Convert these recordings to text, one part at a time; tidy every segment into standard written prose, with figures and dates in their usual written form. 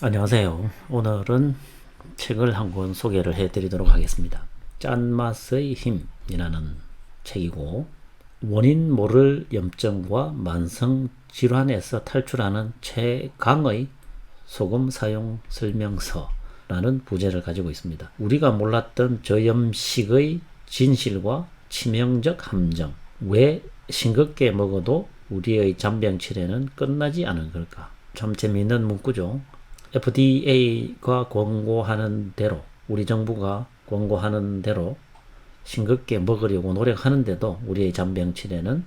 안녕하세요. 오늘은 책을 한 권 소개를 해드리도록 하겠습니다. 짠맛의 힘이라는 책이고, 원인 모를 염증과 만성 질환에서 탈출하는 최강의 소금 사용 설명서라는 부제를 가지고 있습니다. 우리가 몰랐던 저염식의 진실과 치명적 함정, 왜 싱겁게 먹어도 우리의 잔병 치레는 끝나지 않은 걸까? 참 재미있는 문구죠. FDA가 권고하는 대로, 우리 정부가 권고하는 대로 싱겁게 먹으려고 노력하는데도 우리의 잔병 치레는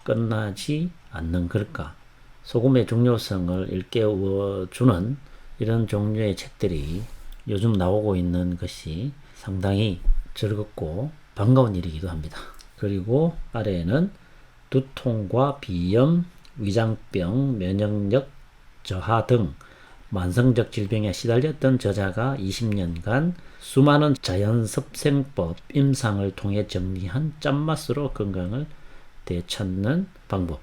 끝나지 않는 걸까? 소금의 중요성을 일깨워주는 이런 종류의 책들이 요즘 나오고 있는 것이 상당히 즐겁고 반가운 일이기도 합니다. 그리고 아래에는 두통과 비염, 위장병, 면역력 저하 등 만성적 질병에 시달렸던 저자가 20년간 수많은 자연섭생법 임상을 통해 정리한 짠맛으로 건강을 되찾는 방법,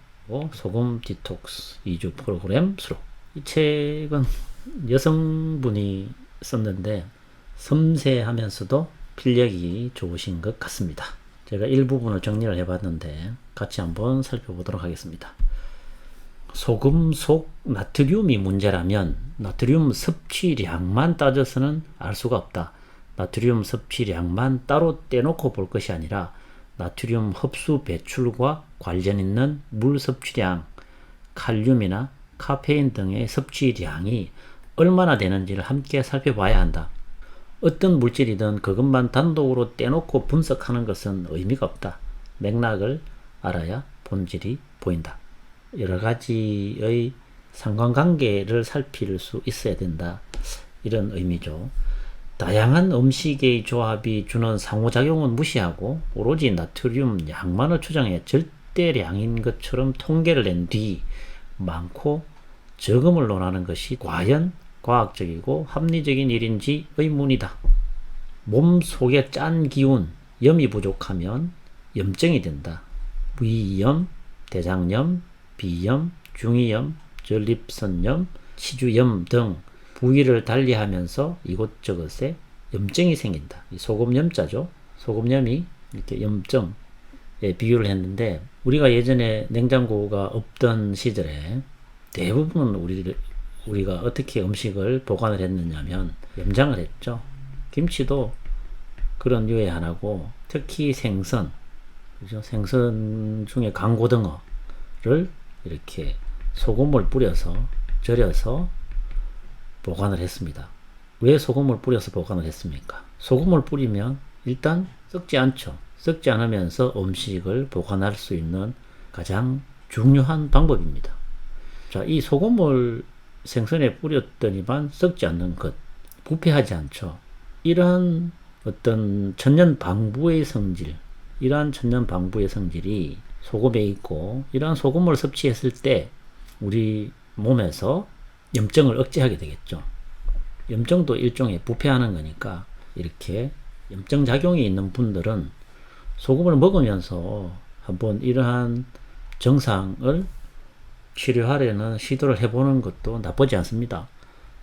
소금 디톡스 2주 프로그램 수록. 이 책은 여성분이 썼는데 섬세하면서도 필력이 좋으신 것 같습니다. 제가 일부분을 정리를 해봤는데 같이 한번 살펴보도록 하겠습니다. 소금 속 나트륨이 문제라면 나트륨 섭취량만 따져서는 알 수가 없다. 나트륨 섭취량만 따로 떼놓고 볼 것이 아니라 나트륨 흡수 배출과 관련 있는 물 섭취량, 칼륨이나 카페인 등의 섭취량이 얼마나 되는지를 함께 살펴봐야 한다. 어떤 물질이든 그것만 단독으로 떼놓고 분석하는 것은 의미가 없다. 맥락을 알아야 본질이 보인다. 여러 가지의 상관관계를 살필 수 있어야 된다. 이런 의미죠. 다양한 음식의 조합이 주는 상호작용은 무시하고 오로지 나트륨 양만을 추정해 절대량인 것처럼 통계를 낸 뒤 많고 적음을 논하는 것이 과연 과학적이고 합리적인 일인지 의문이다. 몸 속에 짠 기운, 염이 부족하면 염증이 된다. 위염, 대장염, 비염, 중이염, 전립선염, 치주염 등 부위를 달리하면서 이곳저곳에 염증이 생긴다. 소금염자죠. 소금염이 이렇게 염증에 비유를 했는데 우리가 예전에 냉장고가 없던 시절에 대부분 우리가 어떻게 음식을 보관을 했느냐면 염장을 했죠. 김치도 그런 류의 하나고 특히 생선, 그죠? 생선 중에 강고등어를 이렇게 소금을 뿌려서 절여서 보관을 했습니다. 왜 소금을 뿌려서 보관을 했습니까? 소금을 뿌리면 일단 썩지 않죠. 썩지 않으면서 음식을 보관할 수 있는 가장 중요한 방법입니다. 자, 이 소금을 생선에 뿌렸더니만 썩지 않는 것, 부패하지 않죠. 이러한 어떤 천년 방부의 성질, 이러한 천년 방부의 성질이 소금에 있고, 이러한 소금을 섭취했을 때 우리 몸에서 염증을 억제하게 되겠죠. 염증도 일종의 부패하는 거니까 이렇게 염증 작용이 있는 분들은 소금을 먹으면서 한번 이러한 증상을 치료하려는 시도를 해보는 것도 나쁘지 않습니다.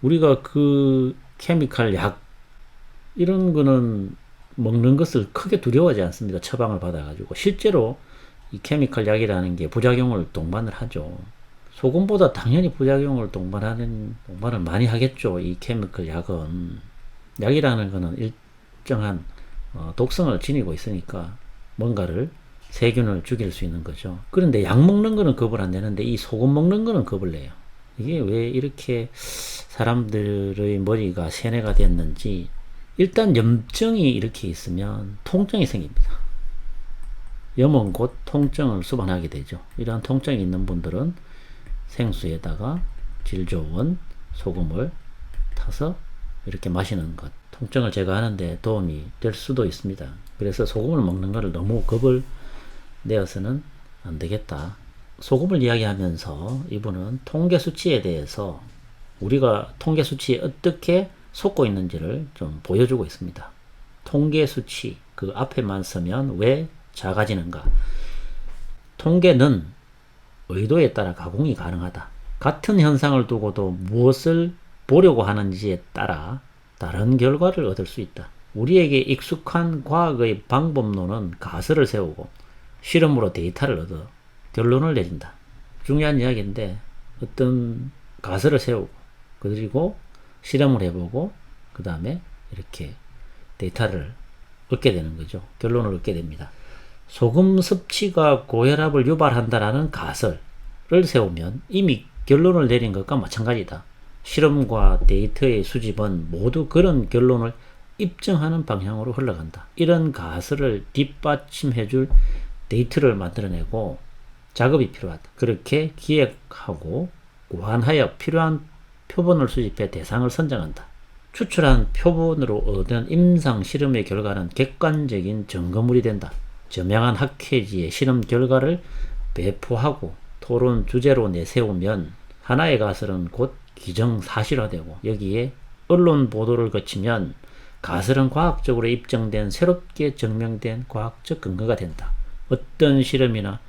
우리가 그 케미칼 약 이런 거는 먹는 것을 크게 두려워하지 않습니다. 처방을 받아가지고 실제로 이 케미칼 약이라는 게 부작용을 동반을 하죠. 소금보다 당연히 부작용을 동반을 많이 하겠죠. 이 케미컬 약은. 약이라는 거는 일정한 독성을 지니고 있으니까 뭔가를 세균을 죽일 수 있는 거죠. 그런데 약 먹는 거는 겁을 안 내는데 이 소금 먹는 거는 겁을 내요. 이게 왜 이렇게 사람들의 머리가 세뇌가 됐는지. 일단 염증이 이렇게 있으면 통증이 생깁니다. 염은 곧 통증을 수반하게 되죠. 이러한 통증이 있는 분들은 생수에다가 질 좋은 소금을 타서 이렇게 마시는 것, 통증을 제거하는데 도움이 될 수도 있습니다. 그래서 소금을 먹는 것을 너무 겁을 내어서는 안 되겠다. 소금을 이야기하면서 이분은 통계 수치에 대해서 우리가 통계 수치에 어떻게 속고 있는지를 좀 보여주고 있습니다. 통계 수치, 그 앞에만 서면 왜 작아지는가? 통계는 의도에 따라 가공이 가능하다. 같은 현상을 두고도 무엇을 보려고 하는지에 따라 다른 결과를 얻을 수 있다. 우리에게 익숙한 과학의 방법론은 가설을 세우고 실험으로 데이터를 얻어 결론을 내린다. 중요한 이야기인데 어떤 가설을 세우고 그리고 실험을 해보고 그 다음에 이렇게 데이터를 얻게 되는 거죠. 결론을 얻게 됩니다. 소금 섭취가 고혈압을 유발한다라는 가설을 세우면 이미 결론을 내린 것과 마찬가지다. 실험과 데이터의 수집은 모두 그런 결론을 입증하는 방향으로 흘러간다. 이런 가설을 뒷받침해줄 데이터를 만들어내고 작업이 필요하다. 그렇게 기획하고 고안하여 필요한 표본을 수집해 대상을 선정한다. 추출한 표본으로 얻은 임상 실험의 결과는 객관적인 증거물이 된다. 저명한 학회지의 실험 결과를 배포하고 토론 주제로 내세우면 하나의 가설은 곧 기정사실화되고 여기에 언론 보도를 거치면 가설은 과학적으로 입증된 새롭게 증명된 과학적 근거가 된다. 어떤 실험이나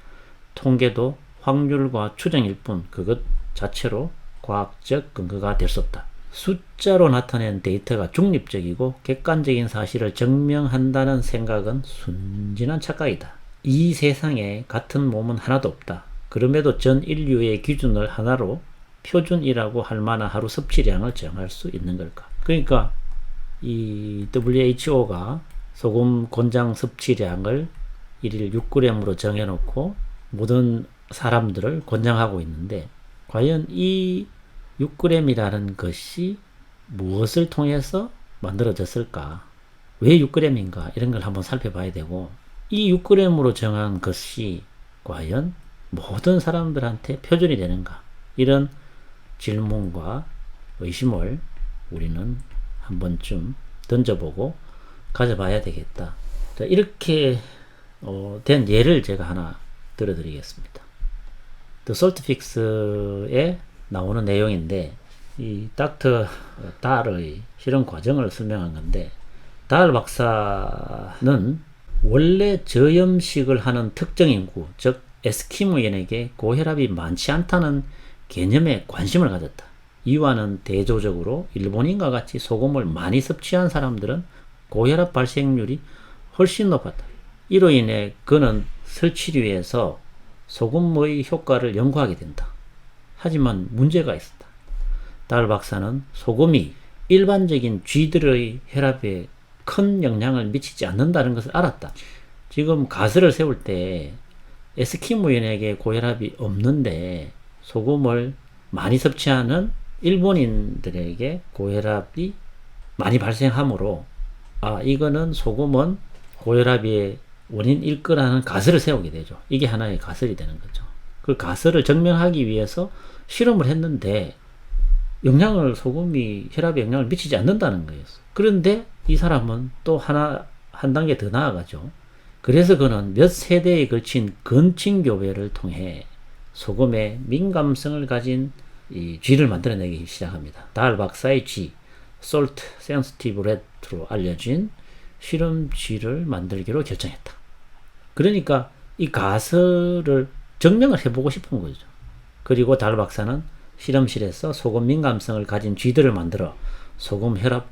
통계도 확률과 추정일 뿐 그것 자체로 과학적 근거가 될 수 없다. 숫자로 나타낸 데이터가 중립적이고 객관적인 사실을 증명한다는 생각은 순진한 착각이다. 이 세상에 같은 몸은 하나도 없다. 그럼에도 전 인류의 기준을 하나로 표준이라고 할 만한 하루 섭취량을 정할 수 있는 걸까? 그러니까 이 WHO가 소금 권장 섭취량을 1일 6g으로 정해놓고 모든 사람들을 권장하고 있는데 과연 이 6g이라는 것이 무엇을 통해서 만들어졌을까? 왜 6g인가? 이런 걸 한번 살펴봐야 되고 이 6g으로 정한 것이 과연 모든 사람들한테 표준이 되는가? 이런 질문과 의심을 우리는 한 번쯤 던져보고 가져봐야 되겠다. 자, 이렇게 된 예를 제가 하나 들어드리겠습니다. The Salt Fix에 나오는 내용인데 이 닥터 달의 실험 과정을 설명한 건데 달 박사는 원래 저염식을 하는 특정 인구, 즉 에스키모인에게 고혈압이 많지 않다는 개념에 관심을 가졌다. 이와는 대조적으로 일본인과 같이 소금을 많이 섭취한 사람들은 고혈압 발생률이 훨씬 높았다. 이로 인해 그는 설치류에서 소금의 효과를 연구하게 된다. 하지만 문제가 있었다. 달 박사는 소금이 일반적인 쥐들의 혈압에 큰 영향을 미치지 않는다는 것을 알았다. 지금 가설을 세울 때 에스키모인에게 고혈압이 없는데 소금을 많이 섭취하는 일본인들에게 고혈압이 많이 발생하므로 이거는 소금은 고혈압의 원인일 거라는 가설을 세우게 되죠. 이게 하나의 가설이 되는 거죠. 그 가설을 증명하기 위해서 실험을 했는데 소금이 혈압에 영향을 미치지 않는다는 거였어. 그런데 이 사람은 또 한 단계 더 나아가죠. 그래서 그는 몇 세대에 걸친 건칭교배를 통해 소금에 민감성을 가진 이 쥐를 만들어내기 시작합니다. 달 박사의 쥐, Salt Sensitive Rat로 알려진 실험 쥐를 만들기로 결정했다. 그러니까 이 가설을 증명을 해보고 싶은 거죠. 그리고 달 박사는 실험실에서 소금 민감성을 가진 쥐들을 만들어 소금 혈압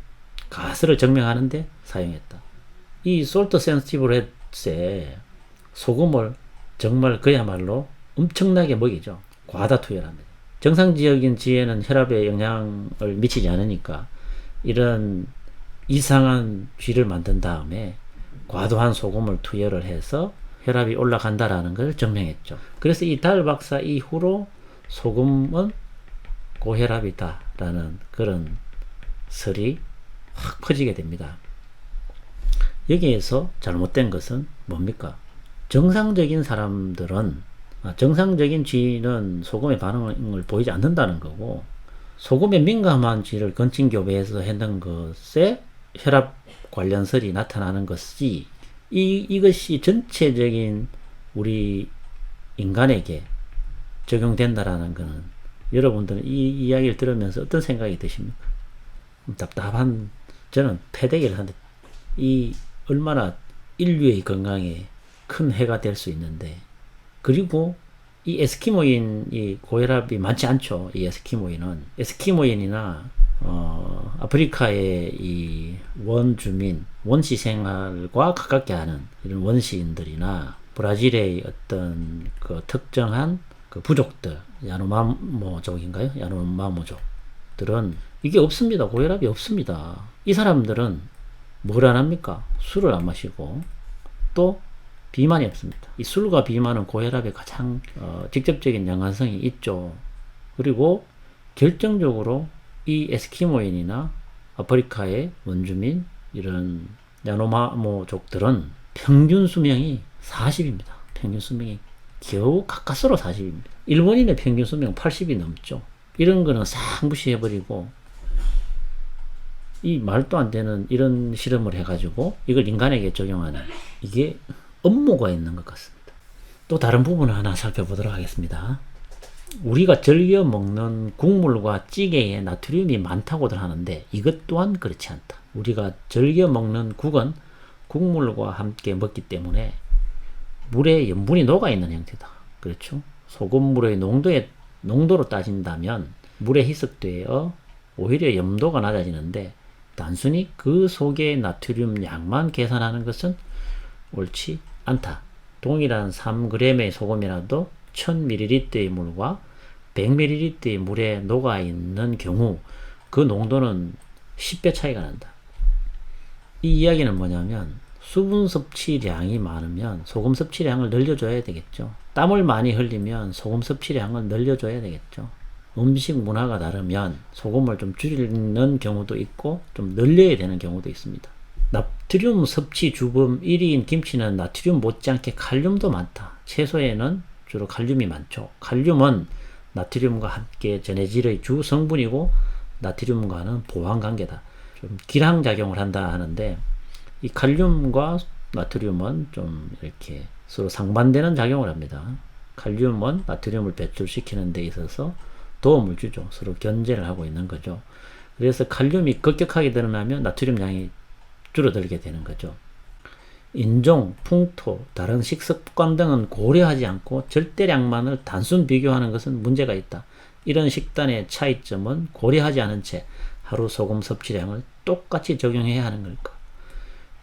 가설을 증명하는데 사용했다. 이 Salt Sensitive Rat에 소금을 정말 그야말로 엄청나게 먹이죠. 과다 투여합니다. 정상적인 쥐에는 혈압에 영향을 미치지 않으니까 이런 이상한 쥐를 만든 다음에 과도한 소금을 투여를 해서 혈압이 올라간다라는 걸 증명했죠. 그래서 이 달 박사 이후로 소금은 고혈압이다라는 그런 설이 확 퍼지게 됩니다. 여기에서 잘못된 것은 뭡니까? 정상적인 사람들은 정상적인 쥐는 소금의 반응을 보이지 않는다는 거고 소금에 민감한 쥐를 건칭교배해서 했는 것에 혈압 관련설이 나타나는 것이 이것이 전체적인 우리 인간에게 적용된다라는 것은 여러분들은 이 이야기를 들으면서 어떤 생각이 드십니까? 답답한 저는 패대기를 하는데 이 얼마나 인류의 건강에 큰 해가 될 수 있는데 그리고 이 에스키모인이 고혈압이 많지 않죠. 이 에스키모인이나 아프리카의 이 원주민, 원시 생활과 가깝게 하는 이런 원시인들이나 브라질의 어떤 그 특정한 그 부족들, 야노마모족인가요? 야노마모족들은 이게 없습니다. 고혈압이 없습니다. 이 사람들은 뭘 안 합니까? 술을 안 마시고 또 비만이 없습니다. 이 술과 비만은 고혈압에 가장 직접적인 연관성이 있죠. 그리고 결정적으로 이 에스키모인이나 아프리카의 원주민 이런 야노마모족들은 평균 수명이 40입니다. 평균 수명이 겨우 가까스로 40입니다. 일본인의 평균 수명 80이 넘죠. 이런 거는 싹 무시해버리고 이 말도 안 되는 이런 실험을 해가지고 이걸 인간에게 적용하는 이게 업무가 있는 것 같습니다. 또 다른 부분을 하나 살펴보도록 하겠습니다. 우리가 즐겨 먹는 국물과 찌개에 나트륨이 많다고들 하는데 이것 또한 그렇지 않다. 우리가 즐겨 먹는 국은 국물과 함께 먹기 때문에 물에 염분이 녹아있는 형태다. 그렇죠? 소금물의 농도로 따진다면 물에 희석되어 오히려 염도가 낮아지는데 단순히 그 속의 나트륨 양만 계산하는 것은 옳지 않다. 동일한 3g의 소금이라도 1000ml의 물과 100ml의 물에 녹아있는 경우 그 농도는 10배 차이가 난다. 이 이야기는 뭐냐면 수분 섭취량이 많으면 소금 섭취량을 늘려줘야 되겠죠. 땀을 많이 흘리면 소금 섭취량을 늘려줘야 되겠죠. 음식 문화가 다르면 소금을 좀 줄이는 경우도 있고 좀 늘려야 되는 경우도 있습니다. 나트륨 섭취 주범 1위인 김치는 나트륨 못지않게 칼륨도 많다. 채소에는 주로 칼륨이 많죠. 칼륨은 나트륨과 함께 전해질의 주 성분이고 나트륨과는 보완관계다. 좀 기량작용을 한다 하는데 이 칼륨과 나트륨은 좀 이렇게 서로 상반되는 작용을 합니다. 칼륨은 나트륨을 배출시키는 데 있어서 도움을 주죠. 서로 견제를 하고 있는 거죠. 그래서 칼륨이 급격하게 늘어나면 나트륨 양이 줄어들게 되는 거죠. 인종, 풍토, 다른 식습관 등은 고려하지 않고 절대량만을 단순 비교하는 것은 문제가 있다. 이런 식단의 차이점은 고려하지 않은 채 하루 소금 섭취량을 똑같이 적용해야 하는 걸까?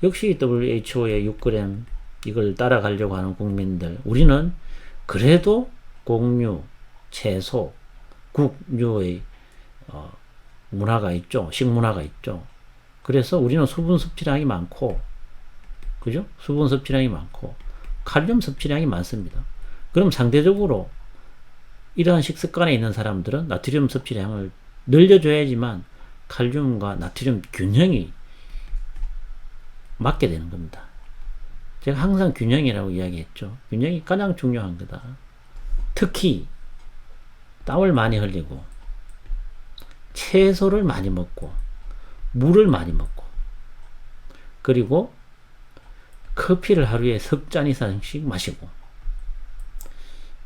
역시 WHO의 6g 이걸 따라가려고 하는 국민들, 우리는 그래도 곡류, 채소, 국류의 문화가 있죠. 식문화가 있죠. 그래서 우리는 수분 섭취량이 많고, 그죠? 수분 섭취량이 많고, 칼륨 섭취량이 많습니다. 그럼 상대적으로 이러한 식습관에 있는 사람들은 나트륨 섭취량을 늘려줘야지만 칼륨과 나트륨 균형이 맞게 되는 겁니다. 제가 항상 균형이라고 이야기했죠. 균형이 가장 중요한 거다. 특히 땀을 많이 흘리고 채소를 많이 먹고 물을 많이 먹고 그리고 커피를 하루에 3잔 이상씩 마시고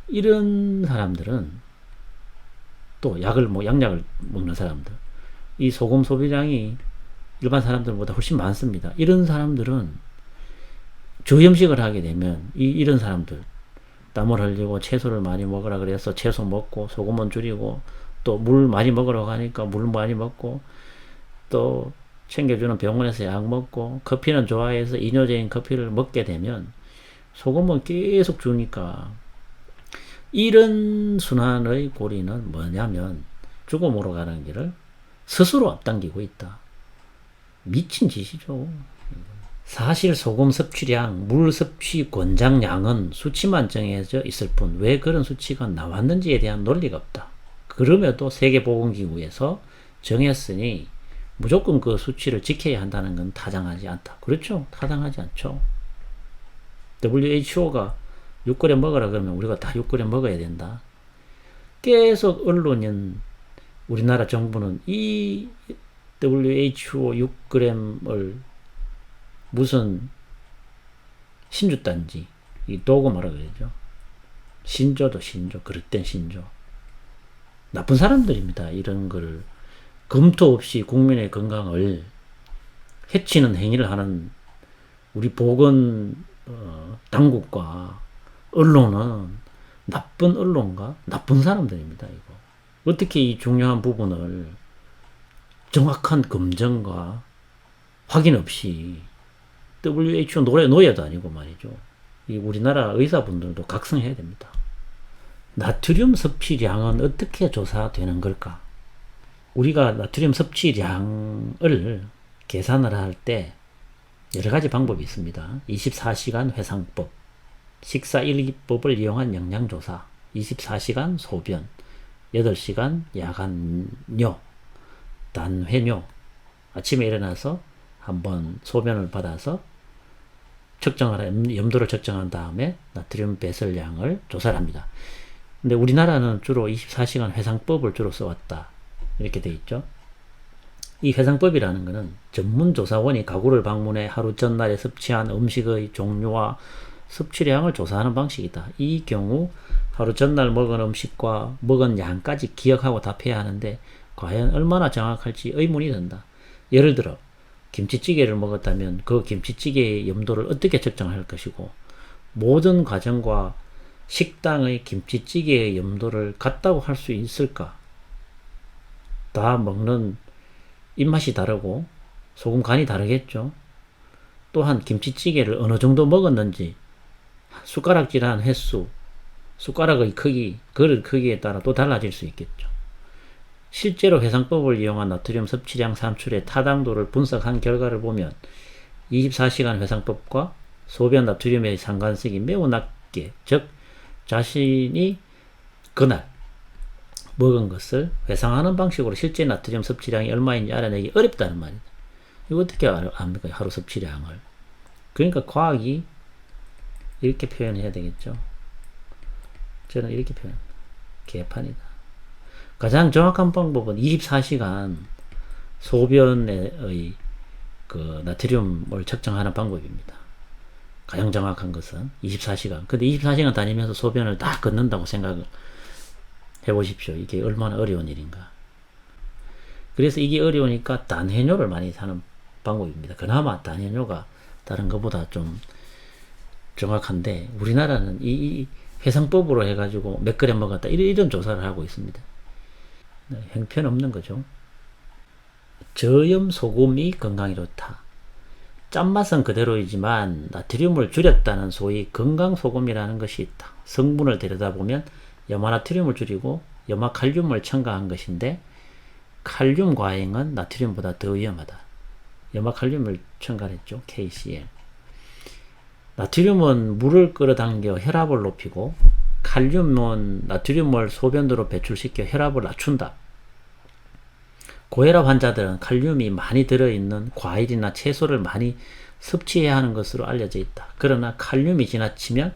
이런 사람들은 또 양약을 먹는 사람들 이 소금 소비량이 일반 사람들보다 훨씬 많습니다. 이런 사람들은 저염식을 하게 되면 이런 사람들 땀을 흘리고 채소를 많이 먹으라 그래서 채소 먹고 소금은 줄이고 또 물 많이 먹으라고 하니까 물 많이 먹고 또 챙겨주는 병원에서 약 먹고 커피는 좋아해서 이뇨제인 커피를 먹게 되면 소금은 계속 주니까 이런 순환의 고리는 뭐냐면 죽음으로 가는 길을 스스로 앞당기고 있다. 미친 짓이죠. 사실 소금 섭취량, 물 섭취 권장량은 수치만 정해져 있을 뿐 왜 그런 수치가 나왔는지에 대한 논리가 없다. 그럼에도 세계보건기구에서 정했으니 무조건 그 수치를 지켜야 한다는 건 타당하지 않다. 그렇죠? 타당하지 않죠. WHO가 6g 먹으라 그러면 우리가 다 6g 먹어야 된다. 계속 언론인 우리나라 정부는 이 WHO 6g을 무슨 신주단지 이 도구마라 그러죠. 신조도 신조, 그릇된 신조. 나쁜 사람들입니다. 이런 거를 검토 없이 국민의 건강을 해치는 행위를 하는 우리 보건 당국과 언론은 나쁜 언론과 나쁜 사람들입니다. 이거 어떻게 이 중요한 부분을 정확한 검증과 확인 없이 WHO 노예도 아니고 말이죠. 이 우리나라 의사분들도 각성해야 됩니다. 나트륨 섭취량은 어떻게 조사되는 걸까? 우리가 나트륨 섭취량을 계산을 할 때 여러 가지 방법이 있습니다. 24시간 회상법, 식사 일기법을 이용한 영양조사, 24시간 소변, 8시간 야간뇨, 단회뇨, 아침에 일어나서 한번 소변을 받아서 염도를 측정한 다음에 나트륨 배설량을 조사를 합니다. 근데 우리나라는 주로 24시간 회상법을 주로 써왔다. 이렇게 돼 있죠. 이 회상법이라는 것은 전문조사원이 가구를 방문해 하루 전날에 섭취한 음식의 종류와 섭취량을 조사하는 방식이다. 이 경우 하루 전날 먹은 음식과 먹은 양까지 기억하고 답해야 하는데 과연 얼마나 정확할지 의문이 든다. 예를 들어 김치찌개를 먹었다면 그 김치찌개의 염도를 어떻게 측정할 것이고 모든 과정과 식당의 김치찌개의 염도를 같다고 할 수 있을까? 다 먹는 입맛이 다르고 소금 간이 다르겠죠. 또한 김치찌개를 어느 정도 먹었는지 숟가락질한 횟수, 숟가락의 크기, 그릇 크기에 따라 또 달라질 수 있겠죠. 실제로 회상법을 이용한 나트륨 섭취량 산출의 타당도를 분석한 결과를 보면 24시간 회상법과 소변 나트륨의 상관성이 매우 낮게, 즉 자신이 그날 먹은 것을 회상하는 방식으로 실제 나트륨 섭취량이 얼마인지 알아내기 어렵다는 말이다. 이거 어떻게 압니까? 하루 섭취량을. 그러니까 과학이 이렇게 표현해야 되겠죠. 저는 이렇게 표현합니다. 개판이다. 가장 정확한 방법은 24시간 소변의 그 나트륨을 측정하는 방법입니다. 가장 정확한 것은 24시간. 근데 24시간 다니면서 소변을 다 걷는다고 생각을 해보십시오. 이게 얼마나 어려운 일인가. 그래서 이게 어려우니까 단해뇨를 많이 사는 방법입니다. 그나마 단해뇨가 다른 것보다 좀 정확한데 우리나라는 이 회상법으로 해가지고 몇 그램 먹었다 이런 조사를 하고 있습니다. 형편없는 거죠. 저염 소금이 건강에 좋다. 짠맛은 그대로이지만 나트륨을 줄였다는 소위 건강소금이라는 것이 있다. 성분을 들여다보면 염화나트륨을 줄이고 염화칼륨을 첨가한 것인데 칼륨 과잉은 나트륨보다 더 위험하다. 염화칼륨을 첨가했죠. KCl. 나트륨은 물을 끌어당겨 혈압을 높이고 칼륨은 나트륨을 소변으로 배출시켜 혈압을 낮춘다. 고혈압 환자들은 칼륨이 많이 들어있는 과일이나 채소를 많이 섭취해야 하는 것으로 알려져 있다. 그러나 칼륨이 지나치면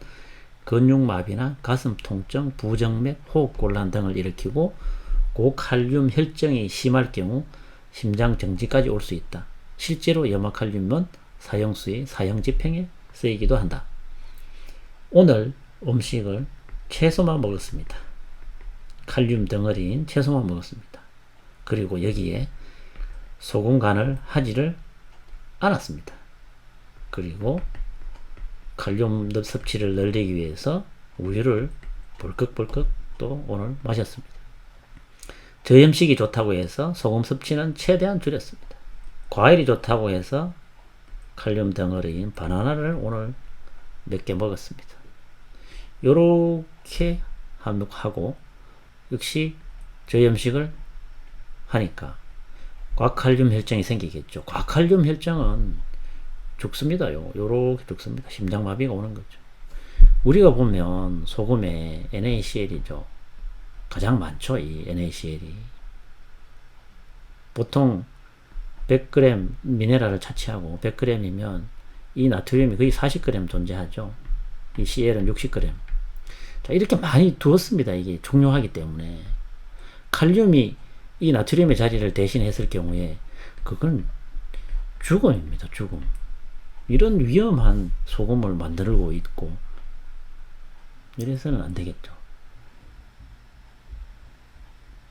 근육마비나 가슴 통증, 부정맥, 호흡곤란 등을 일으키고 고칼륨 혈증이 심할 경우 심장 정지까지 올 수 있다. 실제로 염화칼륨은 사형수의 사형집행에 쓰이기도 한다. 오늘 음식을 채소만 먹었습니다. 칼륨 덩어리인 채소만 먹었습니다. 그리고 여기에 소금 간을 하지를 않았습니다. 그리고 칼륨 섭취를 늘리기 위해서 우유를 벌컥벌컥 또 오늘 마셨습니다. 저염식이 좋다고 해서 소금 섭취는 최대한 줄였습니다. 과일이 좋다고 해서 칼륨 덩어리인 바나나를 오늘 몇 개 먹었습니다. 요렇게 하고 역시 저염식을 하니까 과칼륨 혈증이 생기겠죠. 과칼륨 혈증은 죽습니다. 요렇게 죽습니다. 심장마비가 오는 거죠. 우리가 보면 소금에 NaCl이죠. 가장 많죠. 이 NaCl이. 보통 100g 미네랄을 차치하고 100g이면 이 나트륨이 거의 40g 존재하죠. 이 Cl은 60g. 자, 이렇게 많이 두었습니다. 이게 중요하기 때문에. 칼륨이 이 나트륨의 자리를 대신했을 경우에 그건 죽음입니다. 죽음. 이런 위험한 소금을 만들고 있고 이래서는 안 되겠죠.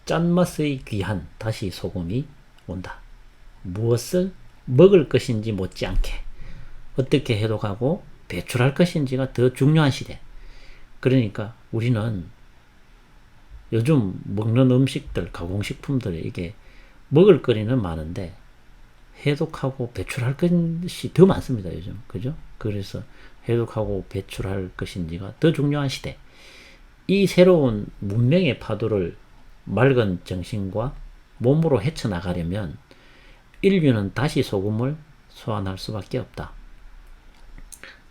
짠맛의 귀한 다시 소금이 온다. 무엇을 먹을 것인지 못지않게 어떻게 해독하고 배출할 것인지가 더 중요한 시대. 그러니까 우리는 요즘 먹는 음식들, 가공식품들에 이게 먹을거리는 많은데 해독하고 배출할 것이 더 많습니다. 요즘. 그죠? 그래서 해독하고 배출할 것인지가 더 중요한 시대. 이 새로운 문명의 파도를 맑은 정신과 몸으로 헤쳐나가려면 인류는 다시 소금을 소환할 수밖에 없다.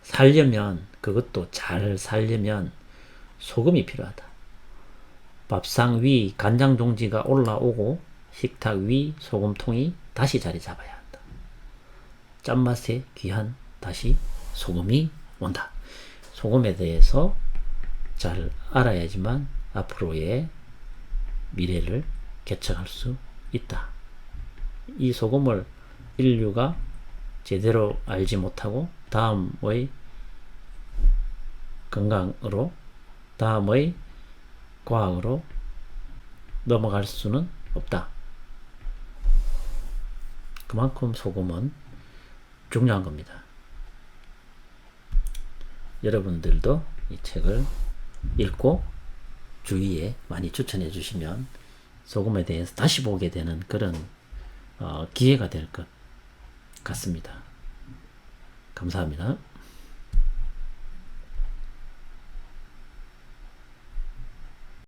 살려면, 그것도 잘 살려면 소금이 필요하다. 밥상 위 간장 종지가 올라오고 식탁 위 소금통이 다시 자리 잡아야 한다. 짠맛의 귀한 다시 소금이 온다. 소금에 대해서 잘 알아야지만 앞으로의 미래를 개척할 수 있다. 이 소금을 인류가 제대로 알지 못하고 다음의 건강으로, 다음의 과학으로 넘어갈 수는 없다. 그만큼 소금은 중요한 겁니다. 여러분들도 이 책을 읽고 주위에 많이 추천해 주시면 소금에 대해서 다시 보게 되는 그런 기회가 될 것 같습니다. 감사합니다.